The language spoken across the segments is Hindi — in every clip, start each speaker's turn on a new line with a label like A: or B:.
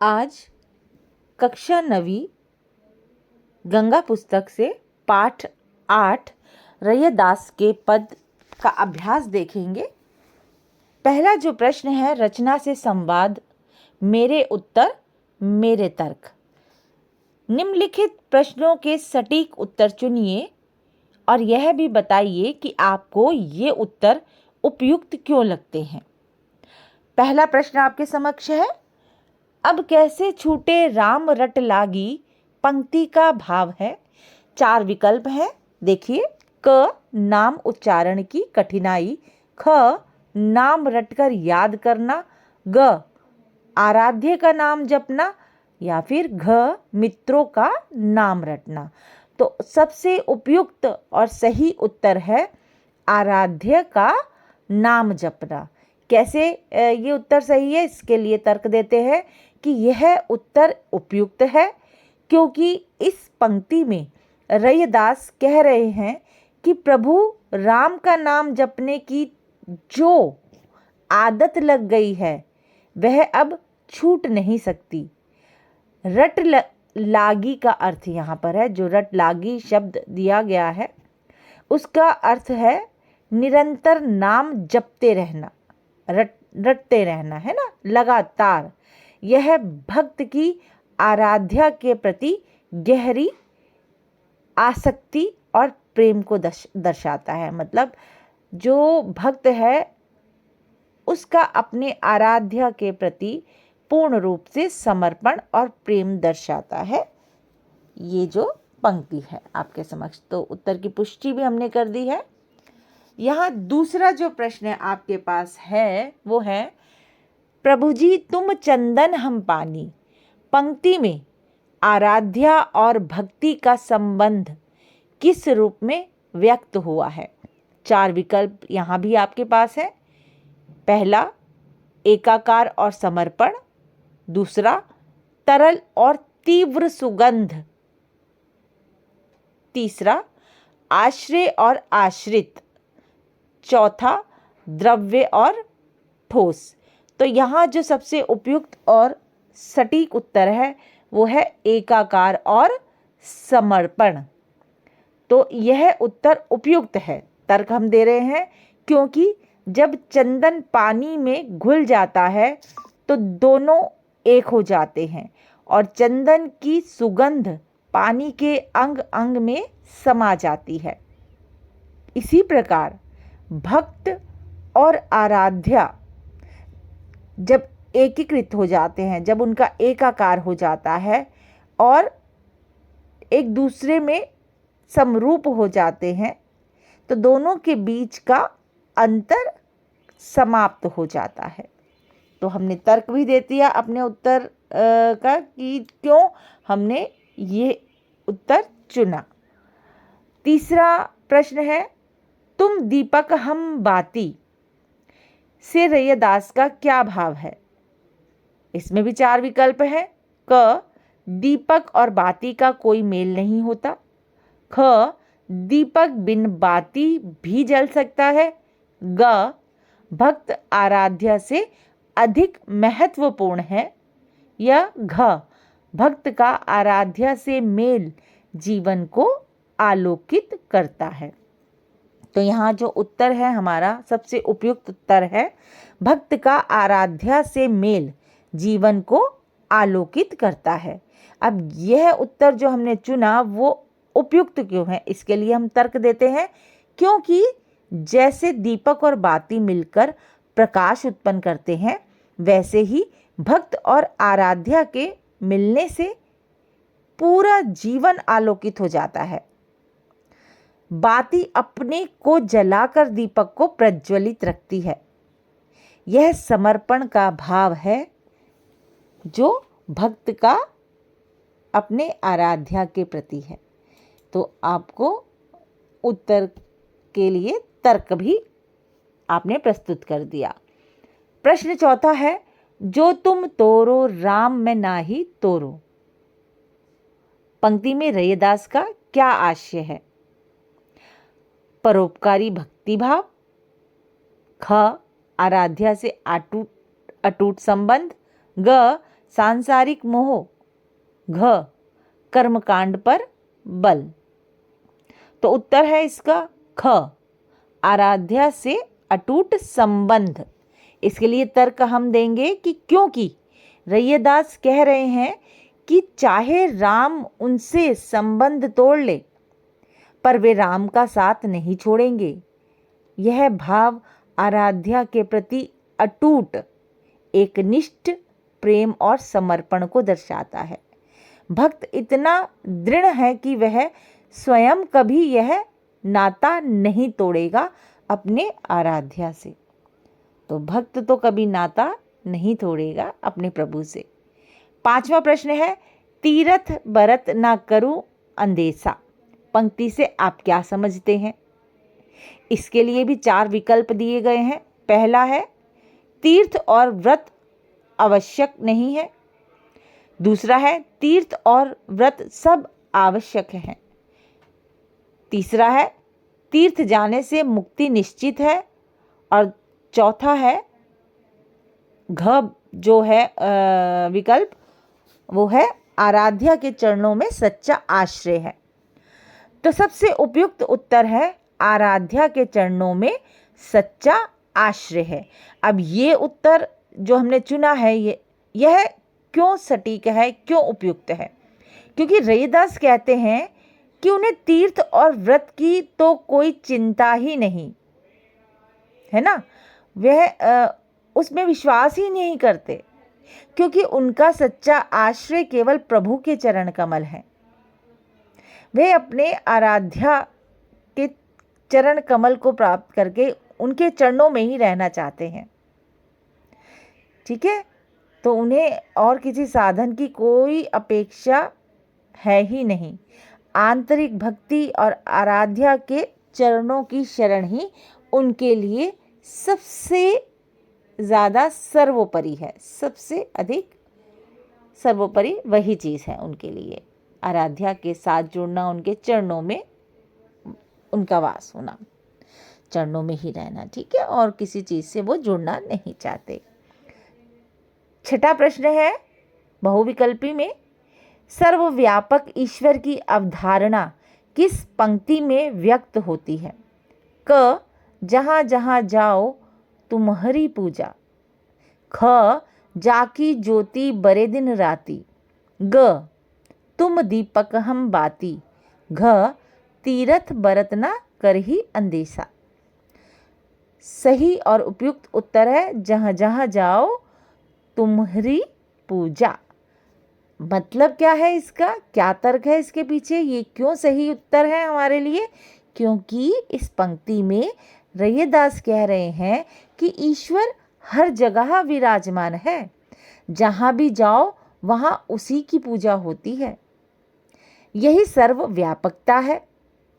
A: आज कक्षा 9वीं गंगा पुस्तक से पाठ 8 रैयदास के पद का अभ्यास देखेंगे। पहला जो प्रश्न है, रचना से संवाद, मेरे उत्तर मेरे तर्क। निम्नलिखित प्रश्नों के सटीक उत्तर चुनिए और यह भी बताइए कि आपको ये उत्तर उपयुक्त क्यों लगते हैं। पहला प्रश्न आपके समक्ष है, अब कैसे छूटे राम रट लागी पंक्ति का भाव है। 4 विकल्प हैं, देखिए। क, नाम उच्चारण की कठिनाई। ख, नाम रटकर याद करना। ग, आराध्य का नाम जपना। या फिर घ, मित्रों का नाम रटना। तो सबसे उपयुक्त और सही उत्तर है आराध्य का नाम जपना। कैसे ये उत्तर सही है, इसके लिए तर्क देते हैं कि यह उत्तर उपयुक्त है क्योंकि इस पंक्ति में रैयदास कह रहे हैं कि प्रभु राम का नाम जपने की जो आदत लग गई है वह अब छूट नहीं सकती। रट लागी का अर्थ यहाँ पर है, जो रट लागी शब्द दिया गया है उसका अर्थ है निरंतर नाम जपते रहना, रटते रहना, है ना, लगातार। यह भक्त की आराध्या के प्रति गहरी आसक्ति और प्रेम को दर्शाता है। मतलब जो भक्त है उसका अपने आराध्या के प्रति पूर्ण रूप से समर्पण और प्रेम दर्शाता है। ये जो पंक्ति है आपके समक्ष, तो उत्तर की पुष्टि भी हमने कर दी है। यहाँ दूसरा जो प्रश्न आपके पास है वो है, प्रभु जी तुम चंदन हम पानी पंक्ति में आराध्या और भक्ति का संबंध किस रूप में व्यक्त हुआ है। 4 विकल्प यहाँ भी आपके पास है। पहला, एकाकार और समर्पण। दूसरा, तरल और तीव्र सुगंध। तीसरा, आश्रय और आश्रित। चौथा, द्रव्य और ठोस। तो यहाँ जो सबसे उपयुक्त और सटीक उत्तर है वो है एकाकार और समर्पण। तो यह उत्तर उपयुक्त है। तर्क हम दे रहे हैं क्योंकि जब चंदन पानी में घुल जाता है तो दोनों एक हो जाते हैं और चंदन की सुगंध पानी के अंग अंग में समा जाती है। इसी प्रकार भक्त और आराध्या जब एकीकृत हो जाते हैं, जब उनका एकाकार हो जाता है और एक दूसरे में समरूप हो जाते हैं तो दोनों के बीच का अंतर समाप्त हो जाता है। तो हमने तर्क भी दे दिया अपने उत्तर का कि क्यों हमने ये उत्तर चुना। तीसरा प्रश्न है, तुम दीपक हम बाती से रैयदास का क्या भाव है। इसमें भी 4 विकल्प हैं। क, दीपक और बाती का कोई मेल नहीं होता। ख, दीपक बिन बाती भी जल सकता है। ग, भक्त आराध्या से अधिक महत्वपूर्ण है। या घ, भक्त का आराध्या से मेल जीवन को आलोकित करता है। तो यहाँ जो उत्तर है हमारा सबसे उपयुक्त उत्तर है, भक्त का आराध्या से मेल जीवन को आलोकित करता है। अब यह उत्तर जो हमने चुना वो उपयुक्त क्यों है, इसके लिए हम तर्क देते हैं क्योंकि जैसे दीपक और बाती मिलकर प्रकाश उत्पन्न करते हैं वैसे ही भक्त और आराध्या के मिलने से पूरा जीवन आलोकित हो जाता है। बाती अपने को जलाकर दीपक को प्रज्वलित रखती है। यह समर्पण का भाव है जो भक्त का अपने आराध्या के प्रति है। तो आपको उत्तर के लिए तर्क भी आपने प्रस्तुत कर दिया। प्रश्न चौथा है, जो तुम तोरो राम में नाही तोरो पंक्ति में रैयदास का क्या आशय है। परोपकारी भक्ति भाव। ख, आराध्या से अटूट संबंध। ग, सांसारिक मोह, घ कर्मकांड पर बल। तो उत्तर है इसका ख, आराध्या से अटूट संबंध। इसके लिए तर्क हम देंगे कि क्योंकि रैयदास कह रहे हैं कि चाहे राम उनसे संबंध तोड़ ले पर वे राम का साथ नहीं छोड़ेंगे। यह भाव आराध्या के प्रति अटूट एकनिष्ठ प्रेम और समर्पण को दर्शाता है। भक्त इतना दृढ़ है कि वह स्वयं कभी यह नाता नहीं तोड़ेगा अपने आराध्या से। तो भक्त तो कभी नाता नहीं तोड़ेगा अपने प्रभु से। 5वां प्रश्न है, तीरथ बरत ना करूं अंदेशा। पंक्ति से आप क्या समझते हैं? इसके लिए भी 4 विकल्प दिए गए हैं। पहला है, तीर्थ और व्रत आवश्यक नहीं है। दूसरा है, तीर्थ और व्रत सब आवश्यक हैं। तीसरा है, तीर्थ जाने से मुक्ति निश्चित है। और चौथा है, घ जो है विकल्प, वो है आराध्या के चरणों में सच्चा आश्रय है। तो सबसे उपयुक्त उत्तर है आराध्या के चरणों में सच्चा आश्रय है। अब ये उत्तर जो हमने चुना है यह क्यों सटीक है, क्यों उपयुक्त है? क्योंकि रैयदास कहते हैं कि उन्हें तीर्थ और व्रत की तो कोई चिंता ही नहीं है ना, वह उसमें विश्वास ही नहीं करते, क्योंकि उनका सच्चा आश्रय केवल प्रभु के चरण कमल है। वे अपने आराध्या के चरण कमल को प्राप्त करके उनके चरणों में ही रहना चाहते हैं। ठीक है, तो उन्हें और किसी साधन की कोई अपेक्षा है ही नहीं। आंतरिक भक्ति और आराध्या के चरणों की शरण ही उनके लिए सबसे ज़्यादा सर्वोपरि है। सबसे अधिक सर्वोपरि वही चीज़ है उनके लिए, आराध्या के साथ जुड़ना, उनके चरणों में उनका वास होना, चरणों में ही रहना। ठीक है, और किसी चीज़ से वो जुड़ना नहीं चाहते। 6ठा प्रश्न है बहुविकल्पी में, सर्वव्यापक ईश्वर की अवधारणा किस पंक्ति में व्यक्त होती है? क, जहाँ जहाँ जाओ तुम्हारी पूजा। ख, जाकी ज्योति बरे दिन राती। ग, तुम दीपक हम बाती। घ, तीरथ बरतना करही अंदेशा। सही और उपयुक्त उत्तर है जहाँ जहाँ जाओ तुम्हारी पूजा। मतलब क्या है इसका, क्या तर्क है इसके पीछे, ये क्यों सही उत्तर है हमारे लिए? क्योंकि इस पंक्ति में रैयदास कह रहे हैं कि ईश्वर हर जगह विराजमान है, जहाँ भी जाओ वहाँ उसी की पूजा होती है। यही सर्वव्यापकता है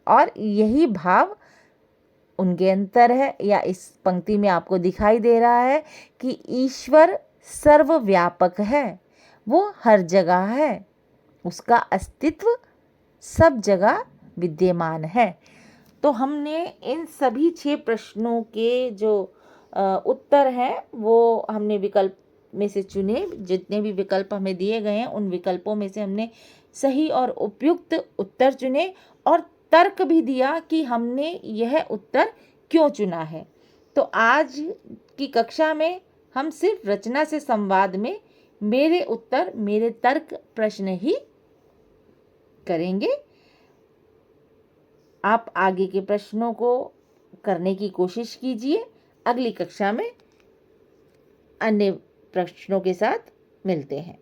A: और यही भाव उनके अंतर है, या इस पंक्ति में आपको दिखाई दे रहा है कि ईश्वर सर्वव्यापक है, वो हर जगह है, उसका अस्तित्व सब जगह विद्यमान है। तो हमने इन सभी 6 प्रश्नों के जो उत्तर हैं वो हमने विकल्प में से चुने। जितने भी विकल्प हमें दिए गए हैं उन विकल्पों में से हमने सही और उपयुक्त उत्तर चुने और तर्क भी दिया कि हमने यह उत्तर क्यों चुना है। तो आज की कक्षा में हम सिर्फ रचना से संवाद में मेरे उत्तर, मेरे तर्क प्रश्न ही करेंगे। आप आगे के प्रश्नों को करने की कोशिश कीजिए। अगली कक्षा में अन्य प्रश्नों के साथ मिलते हैं।